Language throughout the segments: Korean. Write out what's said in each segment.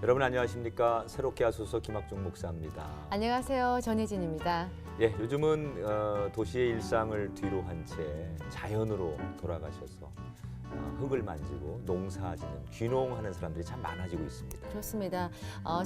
여러분 안녕하십니까? 새롭게 하소서 김학중 목사입니다. 안녕하세요. 전혜진입니다. 예, 요즘은 도시의 일상을 뒤로 한 채 자연으로 돌아가셔서 흙을 만지고 농사짓는 귀농하는 사람들이 참 많아지고 있습니다. 그렇습니다.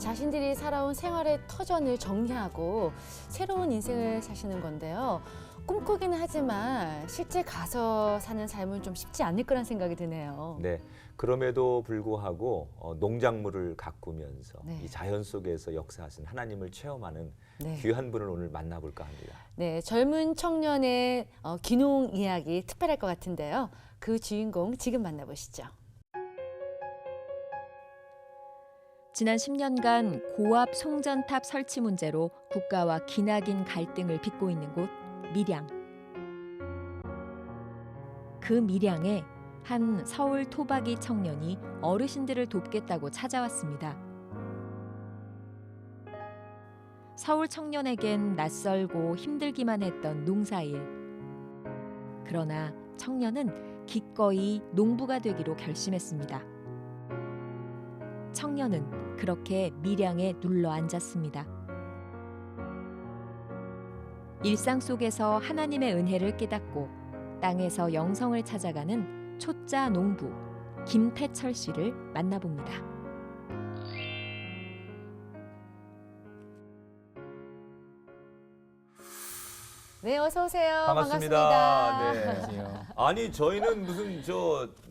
자신들이 살아온 생활의 터전을 정리하고 새로운 인생을 사시는 건데요. 꿈꾸기는 하지만 실제 가서 사는 삶은 좀 쉽지 않을 거란 생각이 드네요. 네, 그럼에도 불구하고 농작물을 가꾸면서 네. 이 자연 속에서 역사하신 하나님을 체험하는 네. 귀한 분을 오늘 만나볼까 합니다. 네, 젊은 청년의 귀농 이야기 특별할 것 같은데요. 그 주인공 지금 만나보시죠. 지난 10년간 고압 송전탑 설치 문제로 국가와 기나긴 갈등을 빚고 있는 곳 밀양. 그 밀양에 한 서울 토박이 청년이 어르신들을 돕겠다고 찾아왔습니다. 서울 청년에겐 낯설고 힘들기만 했던 농사일. 그러나 청년은 기꺼이 농부가 되기로 결심했습니다. 청년은 그렇게 밀양에 눌러 앉았습니다. 일상 속에서 하나님의 은혜를 깨닫고 땅에서 영성을 찾아가는 초짜 농부 김태철 씨를 만나봅니다. 네, 어서 오세요. 반갑습니다. 네. 안녕하세요. 아니 저희는 무슨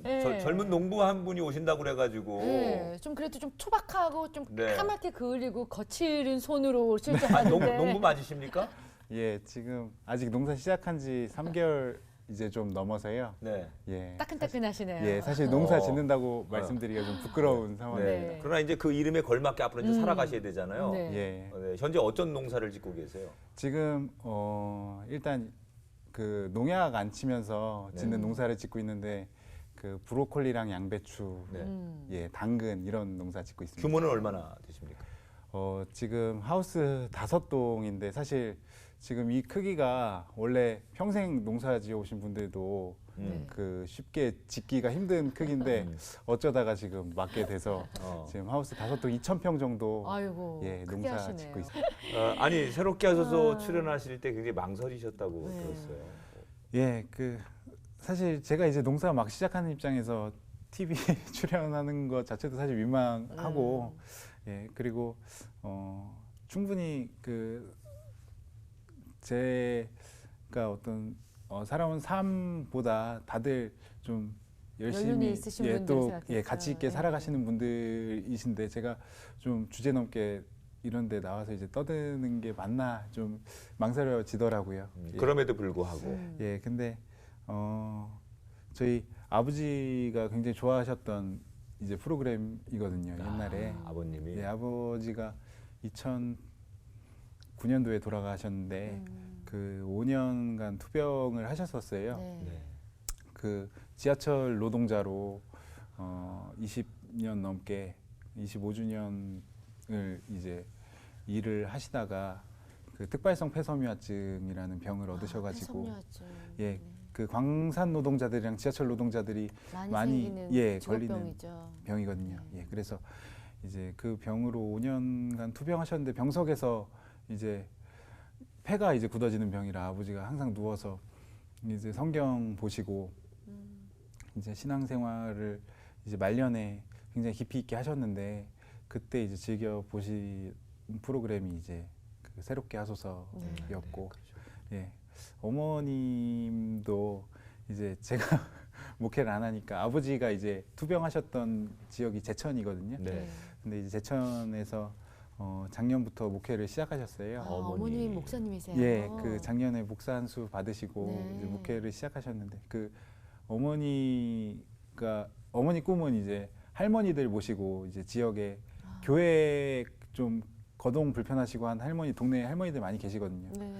네. 젊은 농부 한 분이 오신다고 그래가지고 네, 좀 그래도 좀 투박하고 좀 네. 까맣게 그을리고 거칠은 손으로 오실 줄 아, 알았는데. 농부 맞으십니까? 예, 지금 아직 농사 시작한 지 3개월 이제 좀 넘어서요. 네. 예. 따끈따끈하시네요. 예, 사실 농사 어. 짓는다고 말씀드리기가 좀 부끄러운 상황입니다. 네. 그러나 이제 그 이름에 걸맞게 앞으로 이제 살아가셔야 되잖아요. 네. 예. 네, 현재 어떤 농사를 짓고 계세요? 지금 일단 그 농약 안 치면서 짓는 네. 농사를 짓고 있는데 그 브로콜리랑 양배추, 네. 예, 당근 이런 농사 짓고 있습니다. 규모는 얼마나 되십니까? 지금 하우스 5동인데 사실 지금 이 크기가 원래 평생 농사 지어 오신 분들도 음. 그 쉽게 짓기가 힘든 크기인데 어쩌다가 지금 맡게 돼서 지금 하우스 5동 2,000평 정도 아이고, 예, 크게 농사 하시네요. 짓고 있습니다. 아니 새롭게 하셔서 출연하실 때 굉장히 망설이셨다고 네. 들었어요. 예, 사실 제가 이제 농사 막 시작하는 입장에서 TV 출연하는 것 자체도 사실 민망하고 예, 그리고 충분히 제가 어떤 살아온 삶보다 다들 좀 연륜이 열심히 있으신 예, 분들 또 생각했죠. 예, 가치 있게 네. 살아가시는 분들이신데 제가 좀 주제넘게 이런 데 나와서 이제 떠드는 게 맞나 좀 망설여지더라고요. 예. 그럼에도 불구하고 예, 근데 저희 아버지가 굉장히 좋아하셨던 이제 프로그램이거든요. 옛날에 아버님이 예, 아버지가 2009년도에 돌아가셨는데 그 5년간 투병을 하셨었어요. 네. 네. 그 지하철 노동자로 20년 넘게 25주년을 이제 일을 하시다가 그 특발성 폐섬유화증이라는 병을 얻으셔가지고 폐섬유화증. 예, 네. 그 광산 노동자들이랑 지하철 노동자들이 많이 많이, 생기는 예, 직업병이죠. 병이거든요. 네. 예, 그래서 이제 그 병으로 5년간 투병하셨는데 병석에서 이제 폐가 이제 굳어지는 병이라 아버지가 항상 누워서 이제 성경 보시고 이제 신앙생활을 이제 말년에 굉장히 깊이 있게 하셨는데 그때 이제 즐겨 보신 프로그램이 이제 그 새롭게 하소서였고 예, 어머님도 이제 제가 목회를 안 하니까 아버지가 이제 투병하셨던 지역이 제천이거든요. 네. 근데 이제 제천에서 작년부터 목회를 시작하셨어요. 어머니. 어머니 목사님이세요. 예, 그 작년에 목사 한 수 받으시고 네. 이제 목회를 시작하셨는데 그 어머니 꿈은 이제 할머니들 모시고 이제 지역에 교회 좀 거동 불편하시고 한 할머니 동네 할머니들 많이 계시거든요. 네.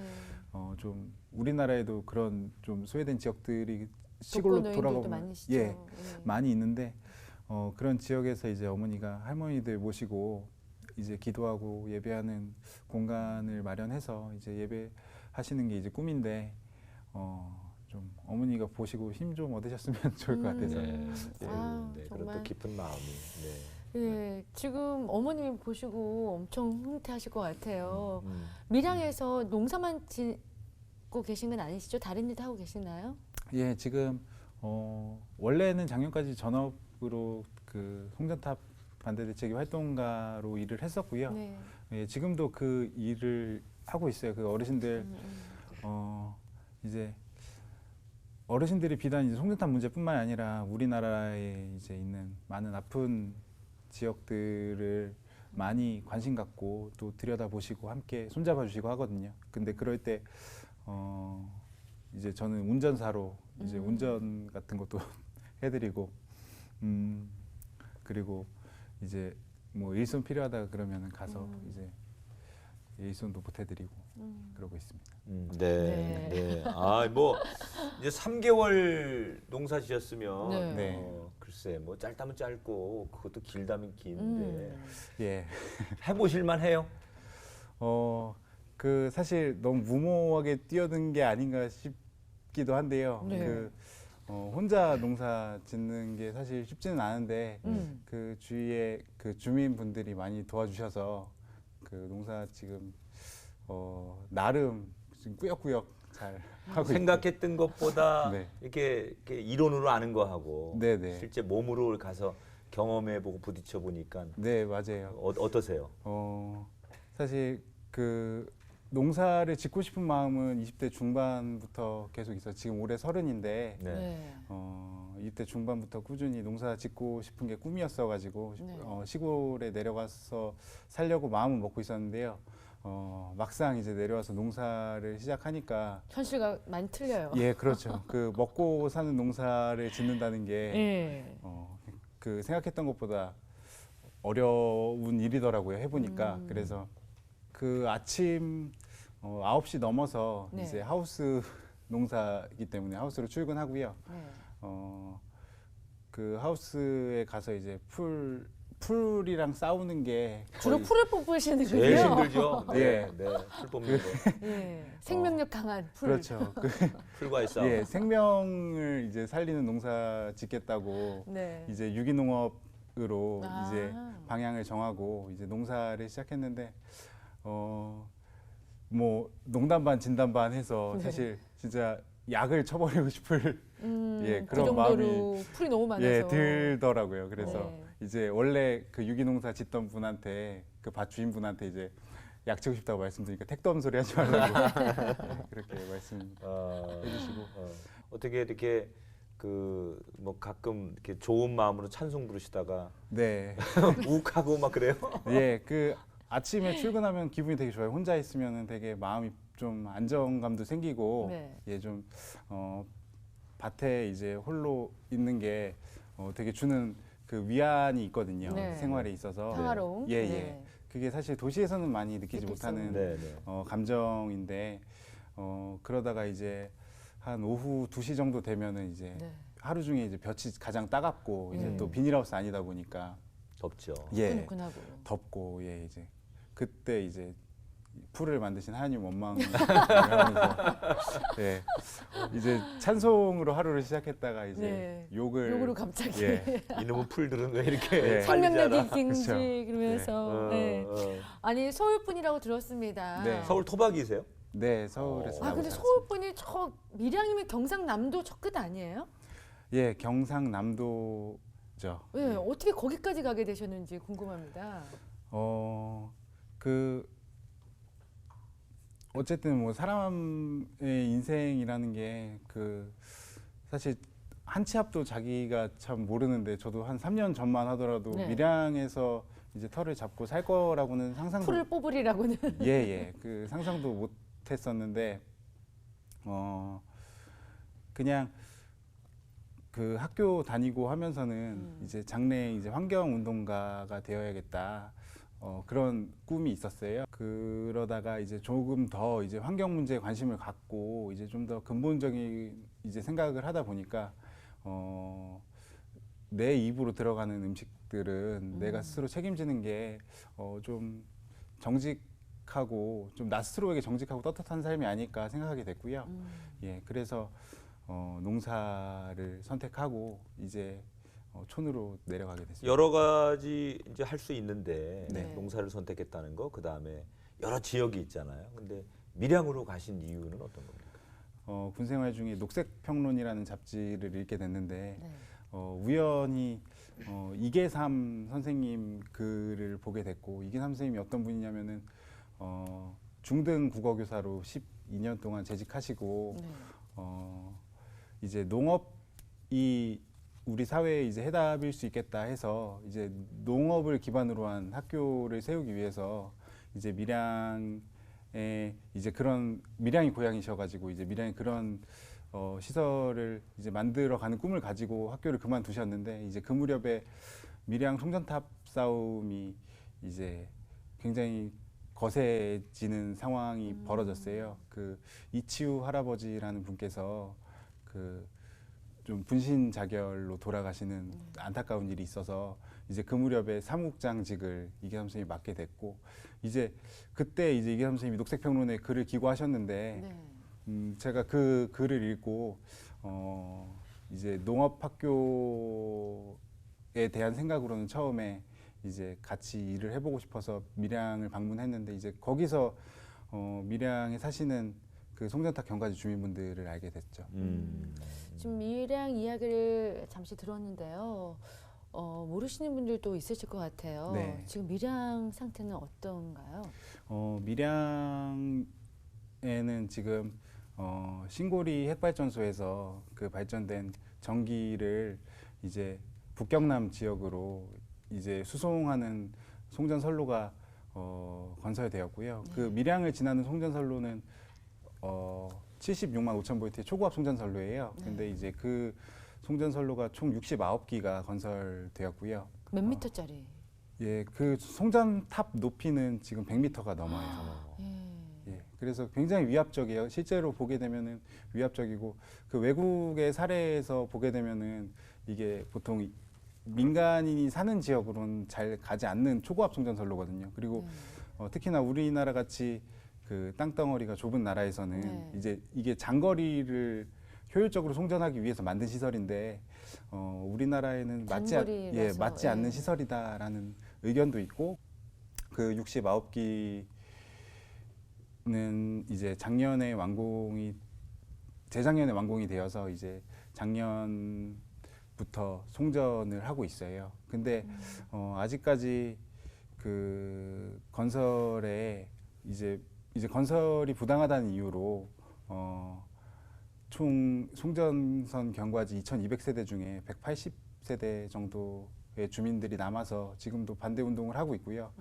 좀 우리나라에도 그런 좀 소외된 지역들이 시골로 독거노인들도 돌아가면 많으시죠. 예, 네. 많이 있는데 그런 지역에서 이제 어머니가 할머니들 모시고 이제 기도하고 예배하는 공간을 마련해서 이제 예배하시는 게 이제 꿈인데 좀 어머니가 보시고 힘 좀 얻으셨으면 좋을 것 같아서 네. 아, 네. 그런 정말. 또 깊은 마음이. 네. 예, 지금 어머님이 보시고 엄청 흐뭇해하실 것 같아요. 음. 밀양에서 농사만 짓고 계신 건 아니시죠? 다른 일도 하고 계시나요? 예, 지금 원래는 작년까지 전업으로 그 송전탑 반대대책위 활동가로 일을 했었고요. 네. 예, 지금도 그 일을 하고 있어요. 그 어르신들 이제 어르신들이 비단 이제 송전탑 문제뿐만 아니라 우리나라에 이제 있는 많은 아픈 지역들을 많이 관심 갖고 또 들여다보시고 함께 손잡아 주시고 하거든요. 근데 그럴 때 이제 저는 운전사로 이제 운전 같은 것도 해드리고 그리고 이제 뭐 일손 필요하다 그러면은 가서 이제 일손도 보태드리고 그러고 있습니다. 네, 네. 네. 아, 뭐 이제 3개월 농사 지었으면 네. 네. 글쎄 뭐 짧다면 짧고 그것도 길다면 긴데 예. 해보실만 해요. 그 사실 너무 무모하게 뛰어든 게 아닌가 싶기도 한데요. 네. 그 혼자 농사 짓는 게 사실 쉽지는 않은데 그 주위에 그 주민분들이 많이 도와주셔서 그 농사 지금 나름 지금 꾸역꾸역 잘 하고 생각했던 것보다 네. 이렇게 이론으로 아는 거 하고 네네. 실제 몸으로 가서 경험해보고 부딪혀 보니까 네, 맞아요. 어떠세요? 사실 그 농사를 짓고 싶은 마음은 20대 중반부터 계속 있어. 지금 올해 30인데 네. 네. 20대 중반부터 꾸준히 농사 짓고 싶은 게 꿈이었어가지고 네. 시골에 내려가서 살려고 마음은 먹고 있었는데요. 막상 이제 내려와서 농사를 시작하니까 현실과 많이 틀려요. 예, 그렇죠. 그 먹고 사는 농사를 짓는다는 게 예. 그 생각했던 것보다 어려운 일이더라고요. 해보니까. 그래서 그 아침 9시 넘어서 네. 이제 하우스 농사이기 때문에 하우스로 출근하고요. 네. 그 하우스에 가서 이제 풀이랑 싸우는 게 주로 거의 풀을 뽑으시는군요. 제일 힘들죠. 네, 예. 네. 풀 뽑는 거. 예. 생명력 강한 풀. 그렇죠. 풀과의 싸움. 예, 생명을 이제 살리는 농사 짓겠다고 네. 이제 유기농업으로 아. 이제 방향을 정하고 이제 농사를 시작했는데 뭐 농담 반 진담 반 해서 네. 사실 진짜 약을 쳐버리고 싶을 예, 그 그런 정도로 풀이 너무 많아서. 예, 들더라고요. 그래서 네. 이제 원래 그 유기농사 짓던 분한테 그 밭 주인분한테 이제 약 치고 싶다고 말씀드리니까 택도 없는 소리 하지 말라고 예, 그렇게 말씀해주시고 어떻게 이렇게 그 뭐 가끔 이렇게 좋은 마음으로 찬송 부르시다가 네, 욱하고 막 그래요? 예, 그 아침에 출근하면 기분이 되게 좋아요. 혼자 있으면은 되게 마음이 좀 안정감도 생기고 네. 예, 좀 밭에 이제 홀로 있는 게 되게 주는 그 위안이 있거든요. 네. 생활에 있어서. 평화로움. 예, 예. 네. 그게 사실 도시에서는 많이 느끼지 느낄 수 못하는 네, 네. 감정인데 그러다가 이제 한 오후 2시 정도 되면은 이제 네. 하루 중에 이제 볕이 가장 따갑고 이제 또 비닐하우스 아니다 보니까 덥죠. 예, 후끈후끈하고. 덥고 예, 이제 그때 이제 풀을 만드신 하나님 원망을 하면서 예, 이제 찬송으로 하루를 시작했다가 이제 네. 욕을 욕으로 갑자기. 예, 이놈의 풀들은 왜 이렇게 예. 살리지 않아? 생명력이 그쵸. 그러면서. 네. 아니 서울 분이라고 들었습니다. 네. 서울 토박이세요? 네, 서울에서 아 근데 나고 서울 분이 저 밀양이면 경상남도 저 끝 아니에요? 예, 경상남도죠. 네. 어떻게 거기까지 가게 되셨는지 궁금합니다. 그 어쨌든 뭐 사람의 인생이라는 게 그 사실 한 치 앞도 자기가 참 모르는데 저도 한 3년 전만 하더라도 네. 밀양에서 이제 터를 잡고 살 거라고는 상상도 풀을 뽑으리라고는. 예, 그 상상도 못 했었는데 그냥 그 학교 다니고 하면서는 이제 장래 이제 환경 운동가가 되어야겠다. 그런 꿈이 있었어요. 그러다가 이제 조금 더 이제 환경 문제에 관심을 갖고 이제 좀 더 근본적인 이제 생각을 하다 보니까 내 입으로 들어가는 음식들은 내가 스스로 책임지는 게 좀 정직하고 좀 나 스스로에게 정직하고 떳떳한 삶이 아닐까 생각하게 됐고요. 예, 그래서 농사를 선택하고 이제 촌으로 내려가게 됐습니다. 여러 가지 이제 할 수 있는데 네. 농사를 선택했다는 거, 그 다음에 여러 지역이 있잖아요. 근데 밀양으로 가신 이유는 어떤 겁니까? 군 생활 중에 녹색평론이라는 잡지를 읽게 됐는데 네. 우연히 이계삼 선생님 글을 보게 됐고, 이계삼 선생님이 어떤 분이냐면은 중등 국어교사로 12년 동안 재직하시고 네. 이제 농업이 우리 사회에 이제 해답일 수 있겠다 해서 이제 농업을 기반으로 한 학교를 세우기 위해서 이제 밀양에 이제 그런 밀양이 고향이셔가지고 이제 밀양에 그런 시설을 이제 만들어가는 꿈을 가지고 학교를 그만두셨는데, 이제 그 무렵에 밀양 송전탑 싸움이 이제 굉장히 거세지는 상황이 벌어졌어요. 그 이치우 할아버지라는 분께서 그 좀 분신자결로 돌아가시는 안타까운 일이 있어서 이제 그 무렵에 사무국장직을 이계삼 선생님이 맡게 됐고, 이제 그때 이제 이계삼 선생님이 녹색평론에 글을 기고하셨는데 네. 제가 그 글을 읽고 이제 농업학교에 대한 생각으로는 처음에 이제 같이 일을 해보고 싶어서 밀양을 방문했는데, 이제 거기서 밀양에 사시는 그 송전탑 경과지 주민분들을 알게 됐죠. 지금 밀양 이야기를 잠시 들었는데요. 모르시는 분들도 있으실 것 같아요. 네. 지금 밀양 상태는 어떤가요? 밀양에는 지금 신고리 핵발전소에서 그 발전된 전기를 이제 북경남 지역으로 이제 수송하는 송전선로가 건설되었고요. 네. 그 밀양을 지나는 송전선로는 76만 5천 볼트의 초고압 송전선로예요. 네. 근데 이제 그 송전선로가 총 69기가 건설되었고요. 몇 미터짜리? 예, 그 송전탑 높이는 지금 100m가 넘어요. 예. 예, 그래서 굉장히 위압적이에요. 실제로 보게 되면은 위압적이고, 그 외국의 사례에서 보게 되면은 이게 보통 민간인이 사는 지역으로는 잘 가지 않는 초고압 송전선로거든요. 그리고 특히나 우리나라 같이 그 땅덩어리가 좁은 나라에서는 네. 이제 이게 장거리를 효율적으로 송전하기 위해서 만든 시설인데 우리나라에는 단거리라서, 맞지 예. 않는 시설이다라는 의견도 있고, 그 69기는 이제 재작년에 완공이 되어서 이제 작년부터 송전을 하고 있어요. 근데 아직까지 그 건설에 이제 건설이 부당하다는 이유로 총 송전선 경과지 2,200세대 중에 180세대 정도의 주민들이 남아서 지금도 반대 운동을 하고 있고요.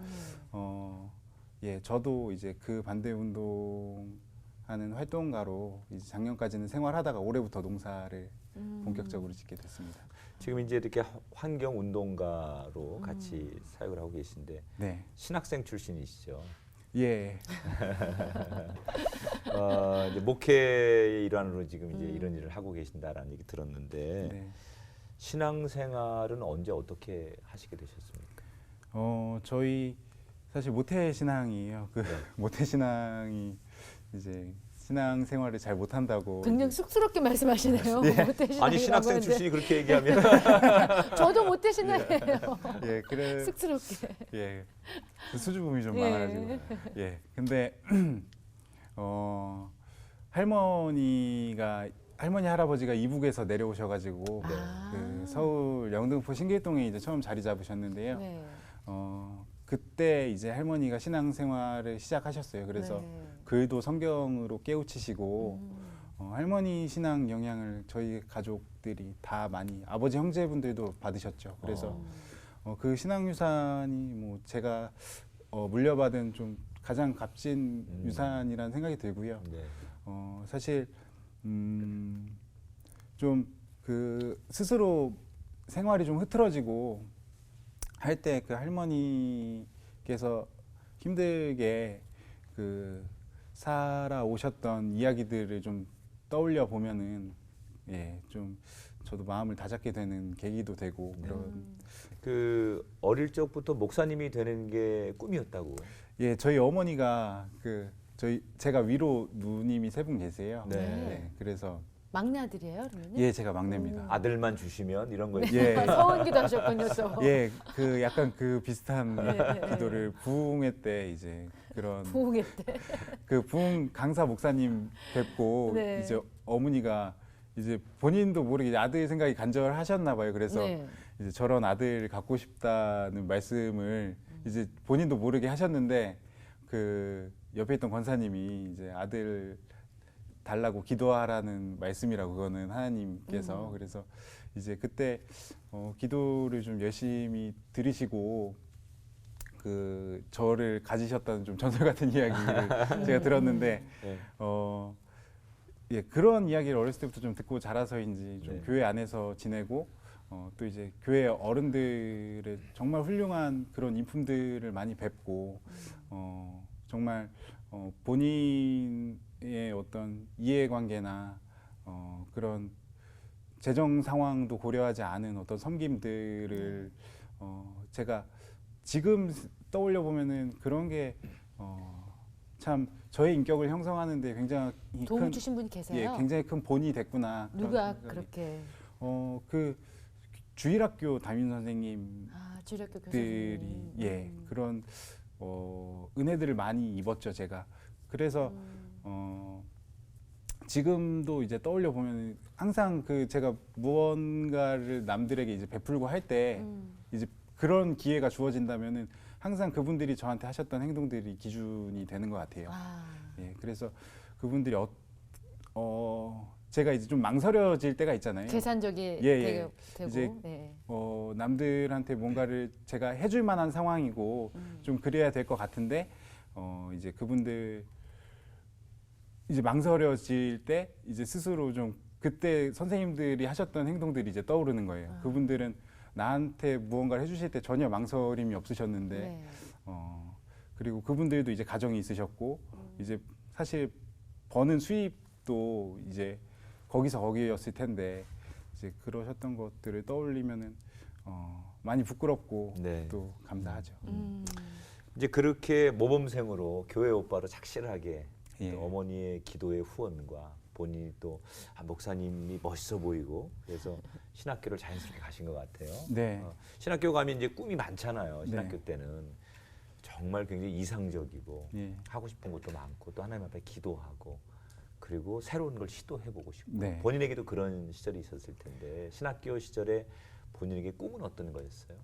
예, 저도 이제 그 반대 운동하는 활동가로 이제 작년까지는 생활하다가 올해부터 농사를 본격적으로 짓게 됐습니다. 지금 이제 이렇게 환경 운동가로 같이 사역을 하고 계신데 네, 신학생 출신이시죠? 예, 이제 목회의 일환으로 지금 이제 이런 일을 하고 계신다라는 얘기 들었는데 네. 신앙생활은 언제 어떻게 하시게 되셨습니까? 저희 사실 모태 신앙이에요. 그 네. 모태 신앙이 이제 신앙 생활을 잘 못한다고. 굉장히 쑥스럽게 말씀하시네요. 예. 모태신앙이라고 아니 신학생 하는데. 출신이 그렇게 얘기하면 저도 모태신앙이에요. 예, 그래. 쑥스럽게. 예, 그 수줍음이 좀 예. 많아가지고. 예, 근데 할머니 할아버지가 이북에서 내려오셔가지고 아. 그 서울 영등포 신길동에 이제 처음 자리 잡으셨는데요. 네. 그때 이제 할머니가 신앙생활을 시작하셨어요. 그래서 네. 글도 성경으로 깨우치시고 할머니 신앙 영향을 저희 가족들이 다 많이, 아버지 형제분들도 받으셨죠. 그래서 그 신앙 유산이 뭐 제가 물려받은 좀 가장 값진 유산이라는 생각이 들고요. 네. 사실 좀 그 스스로 생활이 좀 흐트러지고 할 때 그 할머니께서 힘들게 그 살아오셨던 이야기들을 좀 떠올려 보면은 예, 좀 저도 마음을 다잡게 되는 계기도 되고 그런. 그 어릴 적부터 목사님이 되는 게 꿈이었다고. 예, 저희 어머니가 제가 위로 누님이 세 분 계세요. 네. 네, 그래서 막내 아들이에요, 그러면? 예, 제가 막내입니다. 아들만 주시면 이런 거 예. 서원기도 하셨군요, 또. 예, 그 약간 그 비슷한 예. 기도를 부흥회 때 이제 그런 부흥회 때. 그 부흥 강사 목사님 뵙고 네. 이제 어머니가 이제 본인도 모르게 아들 생각이 간절하셨나 봐요. 그래서 네. 이제 저런 아들 갖고 싶다는 말씀을 이제 본인도 모르게 하셨는데 그 옆에 있던 권사님이 이제 아들 달라고 기도하라는 말씀이라고 그거는 하나님께서 그래서 이제 그때 기도를 좀 열심히 들으시고 그 저를 가지셨다는 좀 전설 같은 이야기를 제가 들었는데 네. 예, 그런 이야기를 어렸을 때부터 좀 듣고 자라서인지 좀 네. 교회 안에서 지내고 또 이제 교회 어른들의 정말 훌륭한 그런 인품들을 많이 뵙고 정말 본인의 어떤 이해관계나 그런 재정 상황도 고려하지 않은 어떤 섬김들을 제가 지금 떠올려 보면은 그런 게 참 저의 인격을 형성하는데 굉장히 도움 큰 주신 분이 계세요? 예, 굉장히 큰 본이 됐구나. 그런 누가 생각이. 그렇게? 그 주일학교 담임 선생님 아, 주력교 들이 교수님. 예 그런 은혜들을 많이 입었죠 제가. 그래서 지금도 이제 떠올려 보면 항상 그 제가 무언가를 남들에게 이제 베풀고 할 때 이제 그런 기회가 주어진다면은 항상 그분들이 저한테 하셨던 행동들이 기준이 되는 것 같아요. 아, 예, 그래서 그분들이 제가 이제 좀 망설여질 때가 있잖아요. 계산적이 예. 되고. 이제 네. 남들한테 뭔가를 제가 해줄 만한 상황이고 좀 그래야 될 것 같은데 이제 그분들 이제 망설여질 때 이제 스스로 좀 그때 선생님들이 하셨던 행동들이 이제 떠오르는 거예요. 그분들은 나한테 무언가를 해주실 때 전혀 망설임이 없으셨는데 네. 그리고 그분들도 이제 가정이 있으셨고 이제 사실 버는 수입도 이제 거기서 거기였을 텐데 이제 그러셨던 것들을 떠올리면은 많이 부끄럽고 네. 또 감사하죠. 이제 그렇게 모범생으로 교회 오빠로 착실하게 예. 또 어머니의 기도의 후원과 본인이 또 목사님이 멋있어 보이고 그래서 신학교를 자연스럽게 가신 것 같아요. 네. 신학교 가면 이제 꿈이 많잖아요. 신학교 네. 때는 정말 굉장히 이상적이고 예. 하고 싶은 것도 많고 또 하나님 앞에 기도하고 그리고 새로운 걸 시도해보고 싶고 네. 본인에게도 그런 시절이 있었을 텐데 신학교 시절에 본인에게 꿈은 어떤 거였어요?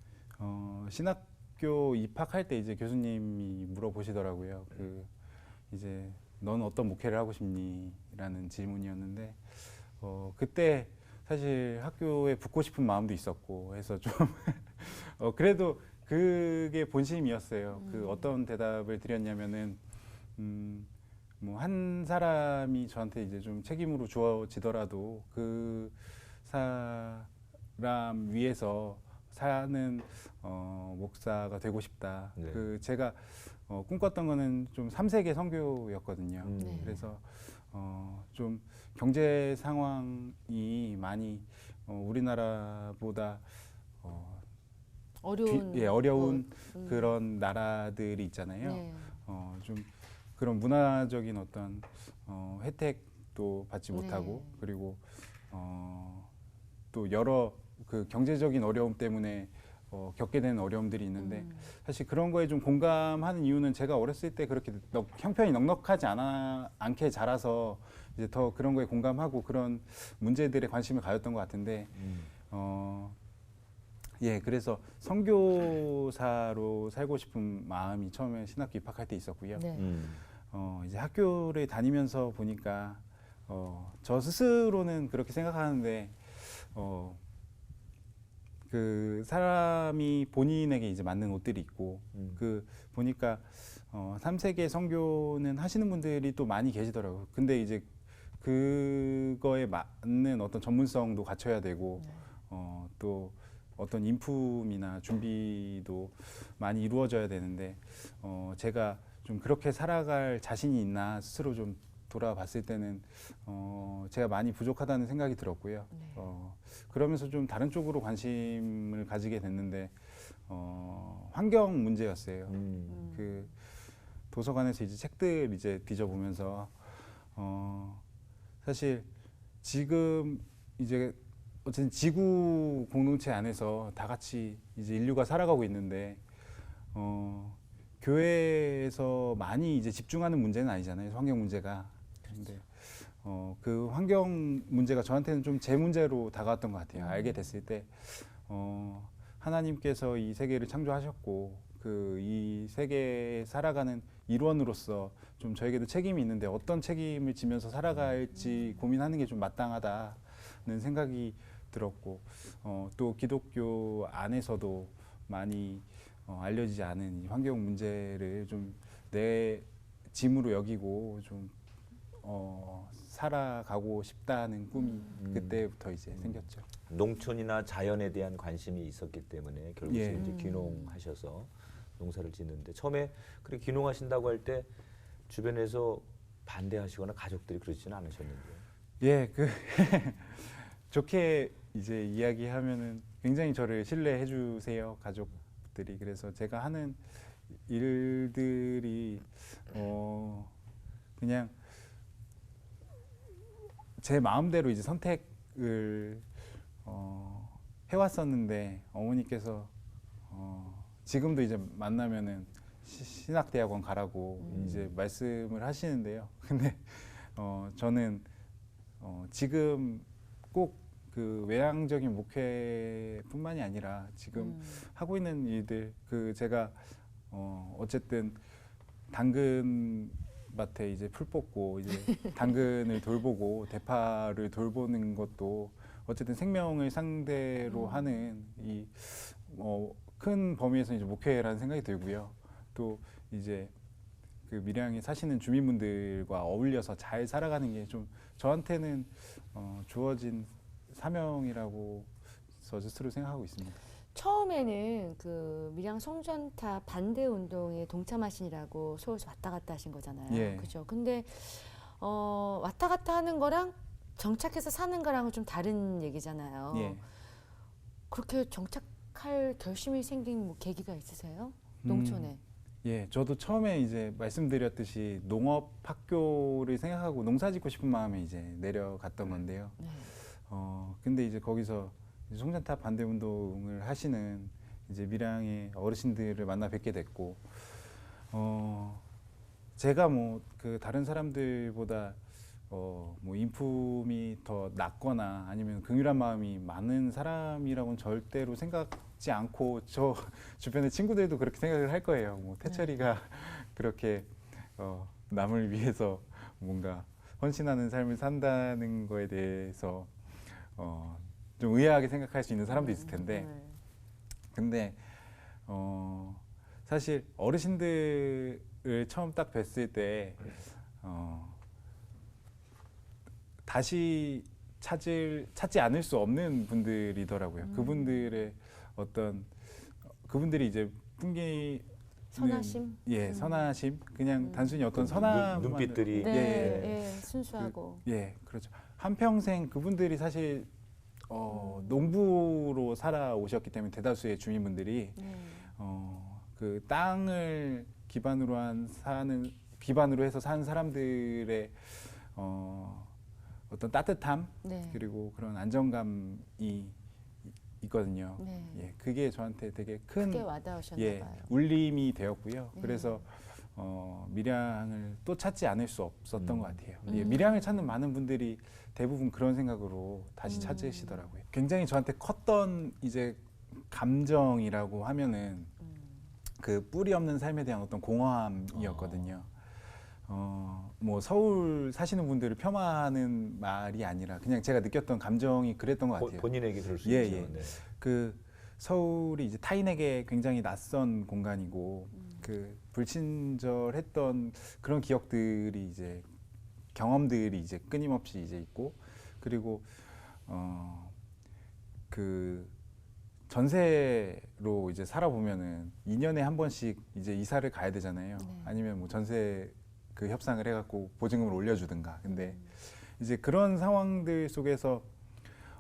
신학교 입학할 때 이제 교수님이 물어보시더라고요. 그 이제 넌 어떤 목회를 하고 싶니?라는 질문이었는데 그때 사실 학교에 붙고 싶은 마음도 있었고 해서 좀 그래도 그게 본심이었어요. 그 어떤 대답을 드렸냐면은 뭐 한 사람이 저한테 이제 좀 책임으로 주어지더라도 그 사람 위해서 사는 목사가 되고 싶다. 네. 그 제가 꿈꿨던 거는 좀 3세계 선교였거든요. 네. 그래서 좀 경제 상황이 많이 우리나라보다 어려운 그런 나라들이 있잖아요. 네. 좀 그런 문화적인 어떤 혜택도 받지 네. 못하고 그리고 또 여러 그 경제적인 어려움 때문에 겪게 되는 어려움들이 있는데 사실 그런 거에 좀 공감하는 이유는 제가 어렸을 때 그렇게 형편이 넉넉하지 않게 자라서 이제 더 그런 거에 공감하고 그런 문제들에 관심을 가졌던 것 같은데 예, 그래서 선교사로 살고 싶은 마음이 처음에 신학교 입학할 때 있었고요. 네. 이제 학교를 다니면서 보니까 저 스스로는 그렇게 생각하는데 그 사람이 본인에게 이제 맞는 옷들이 있고 그 보니까 3세계 선교는 하시는 분들이 또 많이 계시더라고요. 근데 이제 그거에 맞는 어떤 전문성도 갖춰야 되고 또 어떤 인품이나 준비도 많이 이루어져야 되는데 제가 좀 그렇게 살아갈 자신이 있나 스스로 좀 돌아봤을 때는 제가 많이 부족하다는 생각이 들었고요. 네. 그러면서 좀 다른 쪽으로 관심을 가지게 됐는데 환경 문제였어요. 그 도서관에서 이제 책들 이제 뒤져보면서 사실 지금 이제 어쨌든 지구 공동체 안에서 다 같이 이제 인류가 살아가고 있는데 교회에서 많이 이제 집중하는 문제는 아니잖아요. 환경 문제가. 근데 그 환경 문제가 저한테는 좀 제 문제로 다가왔던 것 같아요. 알게 됐을 때 하나님께서 이 세계를 창조하셨고 그 이 세계에 살아가는 일원으로서 좀 저에게도 책임이 있는데 어떤 책임을 지면서 살아갈지 고민하는 게 좀 마땅하다는 생각이 들었고 또 기독교 안에서도 많이 알려지지 않은 이 환경 문제를 좀 내 짐으로 여기고 좀 살아가고 싶다는 꿈이 그때부터 이제 생겼죠. 농촌이나 자연에 대한 관심이 있었기 때문에 결국 예. 이제 귀농하셔서 농사를 짓는데 처음에 그렇게 귀농하신다고 할 때 주변에서 반대하시거나 가족들이 그러지는 않으셨는데요. 예, 그 좋게 이제 이야기하면은 굉장히 저를 신뢰해 주세요, 가족들이. 그래서 제가 하는 일들이 그냥 제 마음대로 이제 선택을 해왔었는데 어머니께서 지금도 이제 만나면은 신학대학원 가라고 이제 말씀을 하시는데요. 근데 저는 지금 꼭 그 외향적인 목회뿐만이 아니라 지금 하고 있는 일들 그 제가 어쨌든 당근 밭에 이제 풀 뽑고 이제 당근을 돌보고 대파를 돌보는 것도 어쨌든 생명을 상대로 하는 이 큰 범위에서 이제 목회라는 생각이 들고요. 또 이제 그 밀양에 사시는 주민분들과 어울려서 잘 살아가는 게 좀 저한테는 주어진 사명이라고 저 스스로 생각하고 있습니다. 처음에는 그 밀양 송전탑 반대 운동에 동참하시느라고 서울에서 왔다 갔다 하신 거잖아요. 예. 그죠? 근데 왔다 갔다 하는 거랑 정착해서 사는 거랑은 좀 다른 얘기잖아요. 예. 그렇게 정착할 결심이 생긴 뭐 계기가 있으세요? 농촌에. 예, 저도 처음에 이제 말씀드렸듯이 농업 학교를 생각하고 농사 짓고 싶은 마음에 이제 내려갔던 건데요. 네. 근데 이제 거기서 이제 송전탑 반대 운동을 하시는 이제 밀양의 어르신들을 만나 뵙게 됐고, 제가 뭐 그 다른 사람들보다 뭐 인품이 더 낫거나 아니면 긍휼한 마음이 많은 사람이라고는 절대로 생각지 않고 저 주변의 친구들도 그렇게 생각을 할 거예요. 뭐 태철이가 그렇게 남을 위해서 뭔가 헌신하는 삶을 산다는 거에 대해서 좀 의아하게 생각할 수 있는 사람도 있을 텐데, 근데 사실 어르신들을 처음 딱 뵀을 때 다시 찾지 않을 수 없는 분들이더라고요. 그분들의 그분들이 이제 풍기는 선하심? 예, 선하심. 그냥 단순히 어떤 선함 눈빛들이 네, 예. 예, 순수하고. 예, 그렇죠. 한평생 그분들이 사실 농부로 살아오셨기 때문에 대다수의 주민분들이 그 땅을 기반으로 해서 사는 사람들의 어떤 따뜻함 네. 그리고 그런 안정감이 있거든요. 네. 예, 그게 저한테 되게 큰 크게 와닿으셨나 예, 봐요. 울림이 되었고요. 네. 그래서 밀양을 또 찾지 않을 수 없었던 것 같아요. 예, 밀양을 찾는 많은 분들이 대부분 그런 생각으로 다시 찾으시더라고요. 굉장히 저한테 컸던 이제 감정이라고 하면은 그 뿌리 없는 삶에 대한 어떤 공허함이었거든요. 뭐 서울 사시는 분들을 폄하하는 말이 아니라 그냥 제가 느꼈던 감정이 그랬던 것 같아요. 본인에게 그럴 수 예, 있죠. 예. 네. 그 서울이 이제 타인에게 굉장히 낯선 공간이고 그 불친절했던 그런 기억들이 이제 경험들이 이제 끊임없이 이제 있고, 그리고 그 전세로 이제 살아보면은 2년에 한 번씩 이제 이사를 가야 되잖아요. 네. 아니면 뭐 전세 그 협상을 해갖고 보증금을 올려주든가. 근데 이제 그런 상황들 속에서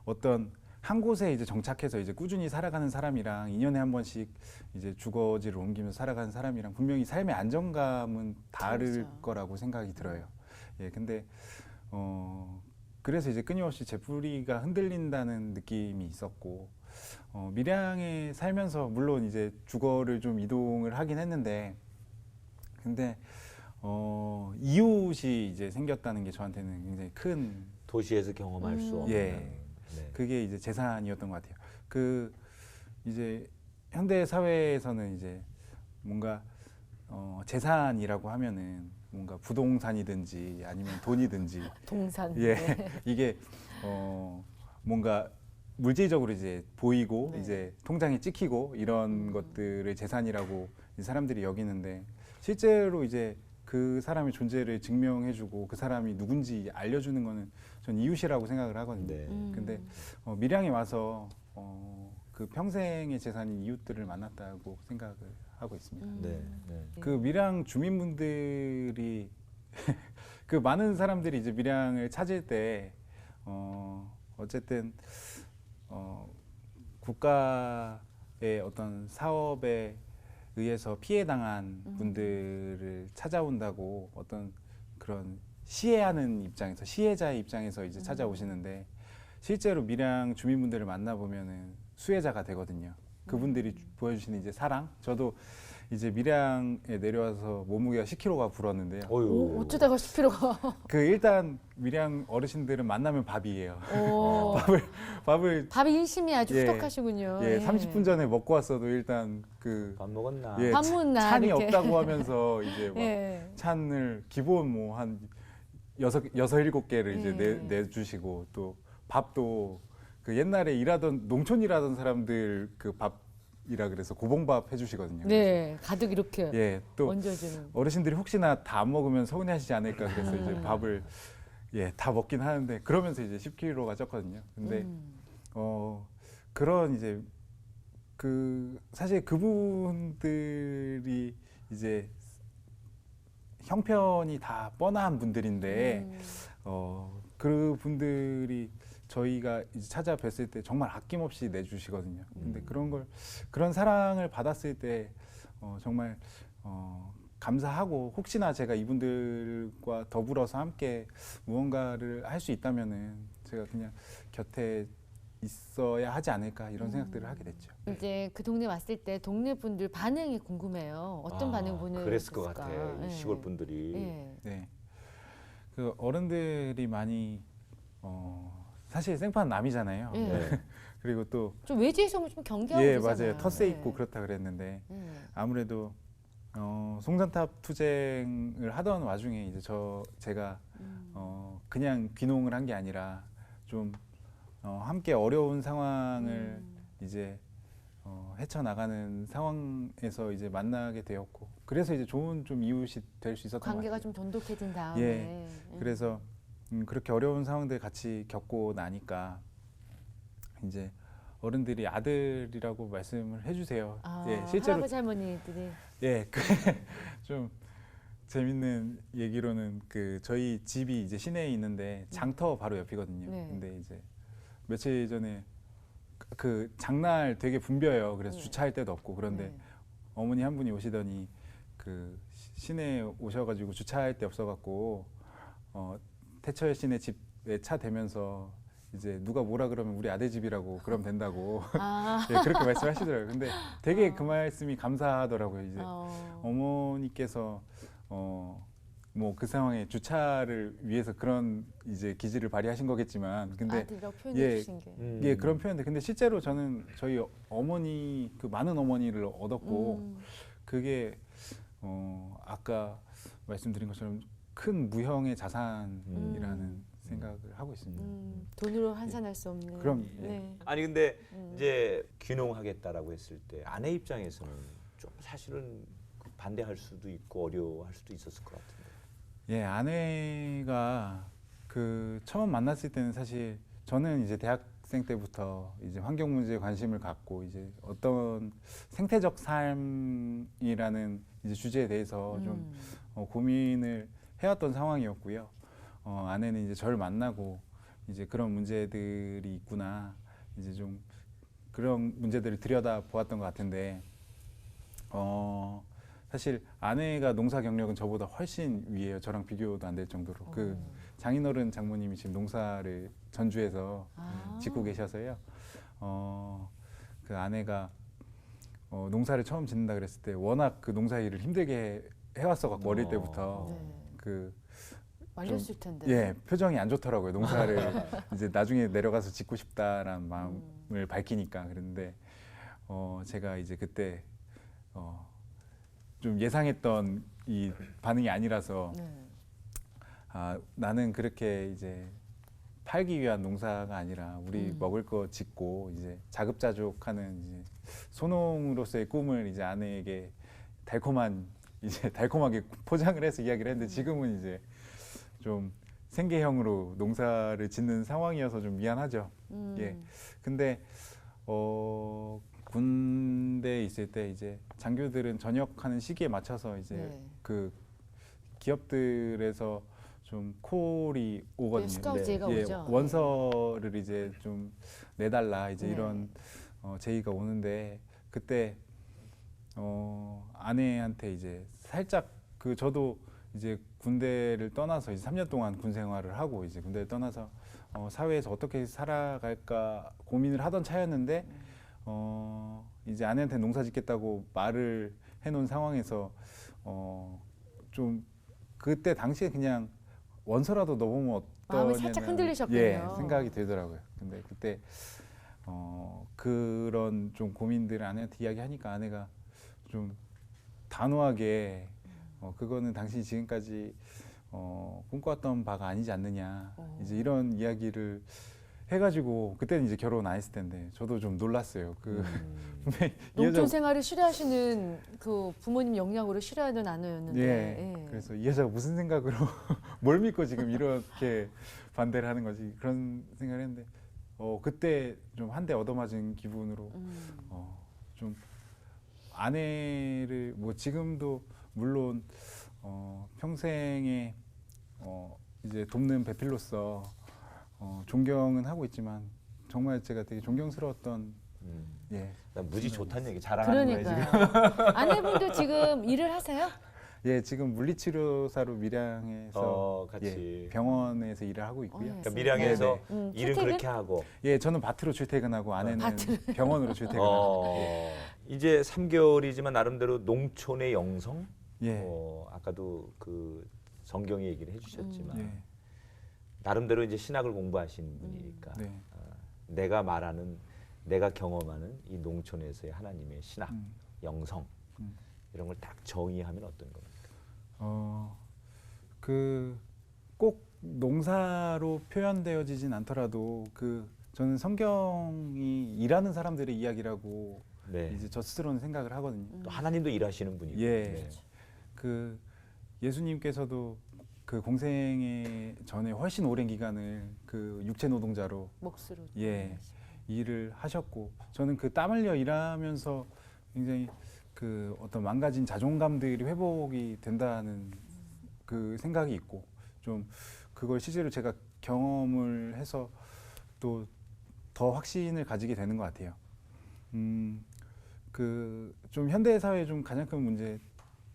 어떤 한 곳에 이제 정착해서 이제 꾸준히 살아가는 사람이랑 2년에 한 번씩 이제 주거지를 옮기면서 살아가는 사람이랑 분명히 삶의 안정감은 다를 그렇죠. 거라고 생각이 들어요. 예, 근데 그래서 이제 끊임없이 제 뿌리가 흔들린다는 느낌이 있었고, 밀양에 살면서 물론 이제 주거를 좀 이동을 하긴 했는데, 근데 이웃이 이제 생겼다는 게 저한테는 굉장히 큰, 도시에서 경험할 수 없는. 예. 네. 그게 이제 재산이었던 것 같아요. 그 이제 현대 사회에서는 이제 뭔가 재산이라고 하면은 뭔가 부동산이든지 아니면 돈이든지 동산. 예 네. 이게 뭔가 물질적으로 이제 보이고 네. 이제 통장에 찍히고 이런 것들을 재산이라고 이제 사람들이 여기는데, 실제로 이제 그 사람의 존재를 증명해주고 그 사람이 누군지 알려주는 거는 전 이웃이라고 생각을 하거든요. 네. 근데 밀양에 와서 그 평생의 재산인 이웃들을 만났다고 생각을 하고 있습니다. 네. 네. 그 밀양 주민분들이 그 많은 사람들이 이제 밀양을 찾을 때 어쨌든 국가의 어떤 사업에 의해서 피해 당한 분들을 찾아온다고 어떤 그런 시해하는 입장에서, 시해자의 입장에서 이제 찾아오시는데, 실제로 밀양 주민분들을 만나보면은 수혜자가 되거든요. 그분들이 보여주시는 이제 사랑. 저도 이제 밀양에 내려와서 몸무게가 10kg가 불었는데요. 오, 어쩌다가 10kg가. 그 일단 밀양 어르신들은 만나면 밥이에요. 오. 밥을 밥이 인심이 아주 예. 후덕하시군요. 예, 30분 전에 먹고 왔어도 일단 그 밥 먹었나? 예, 밥 먹나, 찬이 이렇게. 없다고 하면서 이제 막 예. 찬을 기본 뭐 한 여섯 일곱 개를 이제 예. 내주시고, 또 밥도 그 옛날에 농촌 일하던 사람들 그 밥이라 그래서 고봉밥 해주시거든요. 네, 가득 이렇게 예, 또 얹어주는. 어르신들이 혹시나 다 안 먹으면 서운해하시지 않을까 그래서 이제 밥을 다 먹긴 하는데, 그러면서 이제 10kg가 쪘거든요. 근데 그런 이제 그 사실 그분들이 이제 형편이 다 뻔한 분들인데 그분들이 저희가 이제 찾아뵀을 때 정말 아낌없이 내주시거든요. 근데 그런 사랑을 받았을 때 정말 감사하고, 혹시나 제가 이분들과 더불어서 함께 무언가를 할 수 있다면은 제가 그냥 곁에 있어야 하지 않을까, 이런 생각들을 하게 됐죠. 이제 그 동네 왔을 때 동네 분들 반응이 궁금해요. 어떤 반응 보내셨을까? 그랬을 것 같아. 예. 시골 분들이. 예. 네. 그 어른들이 많이 사실 생판 남이잖아요. 예. 네. 좀 그리고 또 외지에서 좀 경계하고 예, 그러잖아요. 맞아요. 텃세 예. 있고 그렇다 그랬는데, 예. 아무래도 송전탑 투쟁을 하던 와중에 이제 제가 그냥 귀농을 한 게 아니라 좀 함께 어려운 상황을 이제 헤쳐나가는 상황에서 이제 만나게 되었고, 그래서 이제 좋은 좀 이웃이 될 수 있었던 것 관계가 같아요. 좀 돈독해진 다음에. 예. 그래서 그렇게 어려운 상황들 같이 겪고 나니까 이제 어른들이 아들이라고 말씀을 해주세요. 아, 예, 실제로 할아버지 할머니들이. 예, 좀 재밌는 얘기로는 그 저희 집이 이제 시내에 있는데 장터 바로 옆이거든요. 네. 근데 이제 며칠 전에 그 장날 되게 붐벼요. 그래서 네. 주차할 데도 없고, 그런데 네. 어머니 한 분이 오시더니 그 시내에 오셔가지고 주차할 데 없어갖고 태철 씨네 집에 차 대면서 이제 누가 뭐라 그러면 우리 아들 집이라고 그러면 된다고 아. 예, 그렇게 말씀하시더라고요. 근데 되게 그 말씀이 감사하더라고요. 이제 어머니께서 뭐 그 상황에 주차를 위해서 그런 이제 기지를 발휘하신 거겠지만, 근데 아들이라고 표현해 예, 주신 게. 예, 그런 표현인데, 근데 실제로 저는 저희 어머니 그 많은 어머니를 얻었고, 그게 아까 말씀드린 것처럼 큰 무형의 자산이라는 생각을 하고 있습니다. 돈으로 환산할 수 없는. 그럼, 예. 네. 아니 근데 이제 귀농하겠다라고 했을 때 아내 입장에서는 좀 사실은 반대할 수도 있고 어려워할 수도 있었을 것 같은데. 예, 아내가 그 처음 만났을 때는 사실 저는 이제 대학생 때부터 이제 환경 문제에 관심을 갖고 이제 어떤 생태적 삶이라는 이제 주제에 대해서 좀 고민을 해왔던 상황이었고요. 아내는 이제 저를 만나고 이제 그런 문제들이 있구나, 이제 좀 그런 문제들을 들여다 보았던 것 같은데, 사실 아내가 농사 경력은 저보다 훨씬 위에요. 저랑 비교도 안 될 정도로. 장인어른 장모님이 지금 농사를 전주에서 아. 짓고 계셔서요. 그 아내가 농사를 처음 짓는다 그랬을 때 워낙 그 농사 일을 힘들게 해왔어 갖고 어릴 때부터 네. 그 말렸을 텐데. 예, 표정이 안 좋더라고요. 농사를 이제 나중에 내려가서 짓고 싶다라는 마음을 밝히니까. 그런데 제가 이제 그때 좀 예상했던 이 반응이 아니라서 네. 나는 그렇게 이제 팔기 위한 농사가 아니라 우리 먹을 거 짓고 이제 자급자족하는 이제 소농으로서의 꿈을 이제 아내에게 달콤하게 포장을 해서 이야기를 했는데 지금은 이제 좀 생계형으로 농사를 짓는 상황이어서 좀 미안하죠. 예. 근데 군대에 있을 때 이제 장교들은 전역하는 시기에 맞춰서 이제 네. 그 기업들에서 좀 콜이 오거든요. 네, 스카우트제의가 예, 오죠. 원서를 이제 좀 내달라 이제 네. 이런 제의가 오는데 그때 아내한테 이제 살짝 저도 이제 군대를 떠나서 이제 3년 동안 군 생활을 하고 이제 군대를 떠나서 사회에서 어떻게 살아갈까 고민을 하던 차였는데 이제 아내한테 농사 짓겠다고 말을 해놓은 상황에서 좀 그때 당시에 그냥 원서라도 넣어보면 마음이 살짝 어떠냐는 흔들리셨군요. 예, 생각이 들더라고요. 근데 그때 그런 좀 고민들을 아내한테 이야기하니까 아내가 좀 단호하게 그거는 당신이 지금까지 꿈꿔왔던 바가 아니지 않느냐 이제 이런 이야기를 해가지고 그때는 이제 결혼 안 했을 텐데 저도 좀 놀랐어요. 분명히 이 농촌 여자 생활을 싫어하시는 그 부모님 영향으로 싫어하는 아내였는데. 예. 그래서 이 여자가 무슨 생각으로 뭘 믿고 지금 이렇게 반대를 하는 거지 그런 생각을 했는데 그때 좀 한 대 얻어맞은 기분으로 좀 아내를 뭐 지금도 물론 평생에 이제 돕는 배필로서 존경은 하고 있지만 정말 제가 되게 존경스러웠던 예. 난 무지 좋다는 얘기 자랑하는 거예요 지금. 그러니까요. 아내분도 지금 일을 하세요? 예, 지금 물리치료사로 밀양에서 같이. 예, 병원에서 일을 하고 있고요. 그러니까 밀양에서 네. 일은 출퇴근? 그렇게 하고 예, 저는 밭으로 출퇴근하고 아내는 병원으로 출퇴근하고. 이제 3개월이지만 나름대로 농촌의 영성. 예. 아까도 그 성경 얘기를 해주셨지만 예. 나름대로 이제 신학을 공부하신 분이니까 네. 내가 경험하는 이 농촌에서의 하나님의 신학, 영성 이런 걸 딱 정의하면 어떤 겁니까? 꼭 농사로 표현되어지진 않더라도 저는 성경이 일하는 사람들의 이야기라고 네. 이제 저 스스로는 생각을 하거든요. 또 하나님도 일하시는 분이고. 예. 예수님께서도 그 공생애 전에 훨씬 오랜 기간을 그 육체 노동자로 몫으로. 예, 일을 하셨고 저는 그 땀 흘려 일하면서 굉장히 그 어떤 망가진 자존감들이 회복이 된다는 그 생각이 있고 좀 그걸 실제로 제가 경험을 해서 또 더 확신을 가지게 되는 것 같아요. 좀 현대 사회의 좀 가장 큰 문제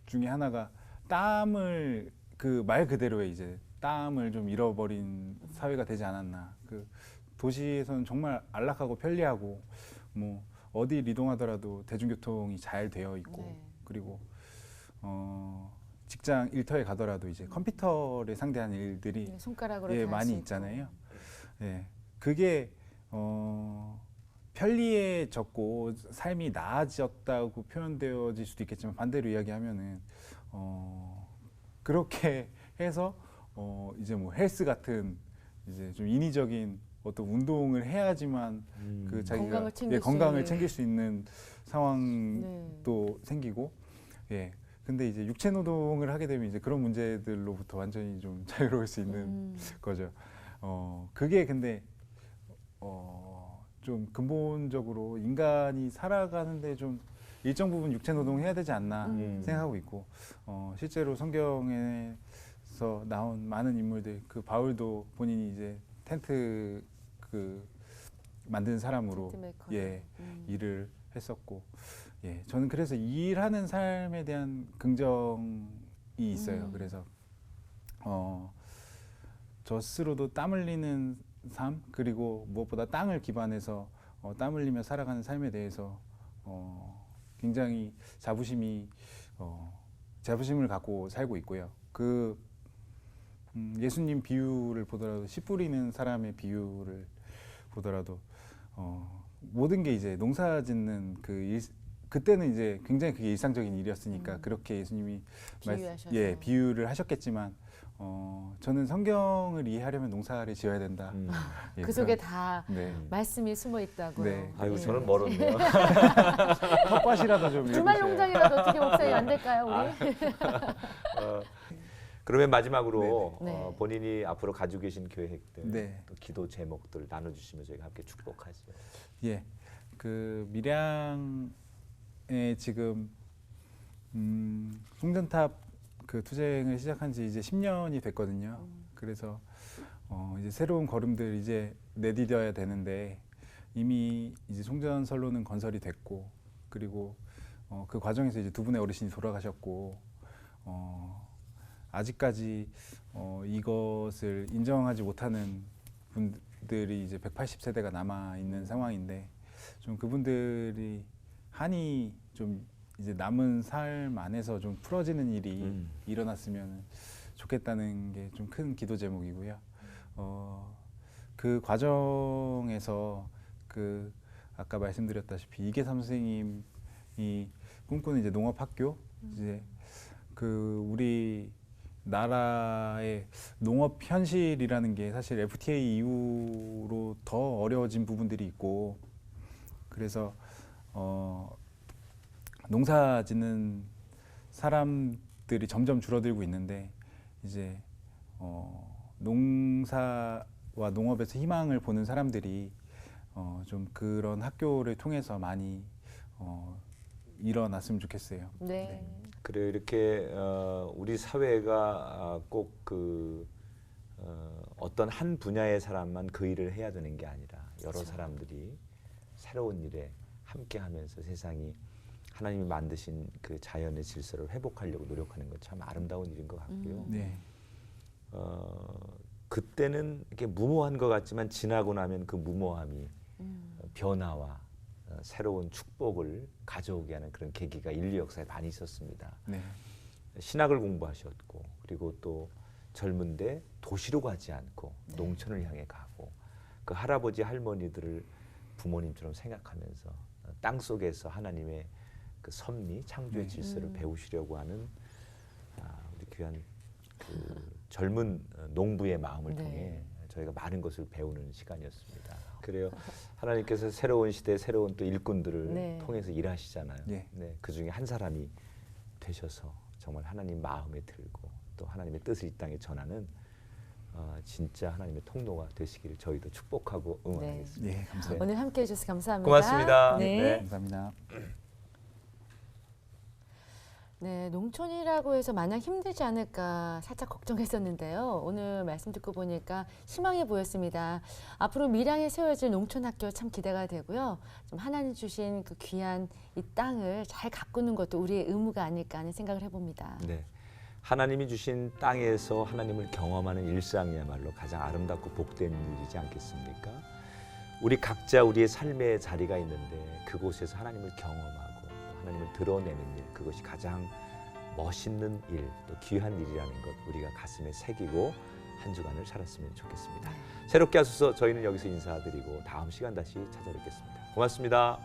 중에 하나가 땀을 말 그대로의 이제 땀을 좀 잃어버린 사회가 되지 않았나. 도시에서는 정말 안락하고 편리하고 뭐 어딜 이동하더라도 대중교통이 잘 되어 있고 네. 그리고 직장 일터에 가더라도 이제 컴퓨터를 상대하는 일들이 네, 손가락으로 예, 다 많이 할수 있고. 있잖아요. 예, 그게 편리해졌고 삶이 나아졌다고 표현되어질 수도 있겠지만 반대로 이야기하면은 그렇게 해서 이제 뭐 헬스 같은 이제 좀 인위적인 어떤 운동을 해야지만 그 자기가 건강을 챙길 수 건강을 있는. 챙길 수 있는 상황도 생기고 예. 근데 이제 육체 노동을 하게 되면 이제 그런 문제들로부터 완전히 좀 자유로울 수 있는 거죠. 그게 근데 좀 근본적으로 인간이 살아가는데 좀 일정 부분 육체 노동을 해야 되지 않나 생각하고 있고 실제로 성경에서 나온 많은 인물들 바울도 본인이 이제 텐트 만드는 사람으로 텐트 메이커. 예 일을 했었고 예 저는 그래서 일하는 삶에 대한 긍정이 있어요. 그래서 저 스스로도 땀 흘리는 삶, 그리고 무엇보다 땅을 기반해서 땀 흘리며 살아가는 삶에 대해서 굉장히 자부심을 갖고 살고 있고요. 예수님 비유를 보더라도 씨 뿌리는 사람의 비유를 보더라도 모든 게 이제 농사 짓는 그때는 이제 굉장히 그게 일상적인 일이었으니까 그렇게 예수님이 비유를 하셨겠지만 저는 성경을 이해하려면 농사를 지어야 된다. 예, 그 속에 다 네. 말씀이 숨어 있다고요. 네. 아이고 네. 저는 멀었네요. 텃밭이라도 좀 주말 읽으셔야- 농장이라도 어떻게 목사님 안 될까요, 우리? 그러면 마지막으로 네네. 본인이 앞으로 가지고 계신 계획들, 네. 또 기도 제목들 나눠주시면 저희가 함께 축복하죠. 예, 그 밀양에 지금 송전탑 그 투쟁을 시작한 지 이제 10년이 됐거든요. 그래서 이제 새로운 걸음들 이제 내디뎌야 되는데 이미 이제 송전선로는 건설이 됐고, 그리고 그 과정에서 이제 두 분의 어르신이 돌아가셨고, 아직까지 이것을 인정하지 못하는 분들이 이제 180세대가 남아 있는 상황인데, 좀 그분들이 한이 좀 이제 남은 삶 안에서 좀 풀어지는 일이 일어났으면 좋겠다는 게 좀 큰 기도 제목이고요. 그 과정에서 그 아까 말씀드렸다시피 이계삼 선생님이 꿈꾸는 이제 농업학교, 이제 그 우리 나라의 농업 현실이라는 게 사실 FTA 이후로 더 어려워진 부분들이 있고, 그래서 농사 짓는 사람들이 점점 줄어들고 있는데, 이제 농사와 농업에서 희망을 보는 사람들이 좀 그런 학교를 통해서 많이 일어났으면 좋겠어요. 네. 그래요. 이렇게 우리 사회가 꼭 어떤 한 분야의 사람만 그 일을 해야 되는 게 아니라 여러 그렇죠. 사람들이 새로운 일에 함께하면서 세상이 하나님이 만드신 그 자연의 질서를 회복하려고 노력하는 것 참 아름다운 일인 것 같고요. 네. 그때는 이렇게 무모한 것 같지만 지나고 나면 그 무모함이 변화와 새로운 축복을 가져오게 하는 그런 계기가 인류 역사에 많이 있었습니다. 네. 신학을 공부하셨고, 그리고 또 젊은데 도시로 가지 않고 농촌을 향해 가고, 그 할아버지 할머니들을 부모님처럼 생각하면서 땅 속에서 하나님의 그 섭리, 창조의 질서를 배우시려고 하는 우리 귀한 그 젊은 농부의 마음을 네. 통해 저희가 많은 것을 배우는 시간이었습니다. 그래요. 하나님께서 새로운 시대, 새로운 또 일꾼들을 네. 통해서 일하시잖아요. 예. 네, 그 중에 한 사람이 되셔서 정말 하나님 마음에 들고 또 하나님의 뜻을 이 땅에 전하는 진짜 하나님의 통로가 되시기를 저희도 축복하고 응원하겠습니다. 예, 감사합니다. 오늘 함께해 주셔서 감사합니다. 고맙습니다. 네. 네. 감사합니다. 네, 농촌이라고 해서 마냥 힘들지 않을까 살짝 걱정했었는데요. 오늘 말씀 듣고 보니까 희망이 보였습니다. 앞으로 밀양에 세워질 농촌학교 참 기대가 되고요. 좀 하나님 주신 그 귀한 이 땅을 잘 가꾸는 것도 우리의 의무가 아닐까 하는 생각을 해봅니다. 네. 하나님이 주신 땅에서 하나님을 경험하는 일상이야말로 가장 아름답고 복된 일이지 않겠습니까? 우리 각자 우리의 삶의 자리가 있는데 그곳에서 하나님을 경험하고 하나님을 드러내는 일, 그것이 가장 멋있는 일, 또 귀한 일이라는 것 우리가 가슴에 새기고 한 주간을 살았으면 좋겠습니다. 새롭게 하소서. 저희는 여기서 인사드리고 다음 시간 다시 찾아뵙겠습니다. 고맙습니다.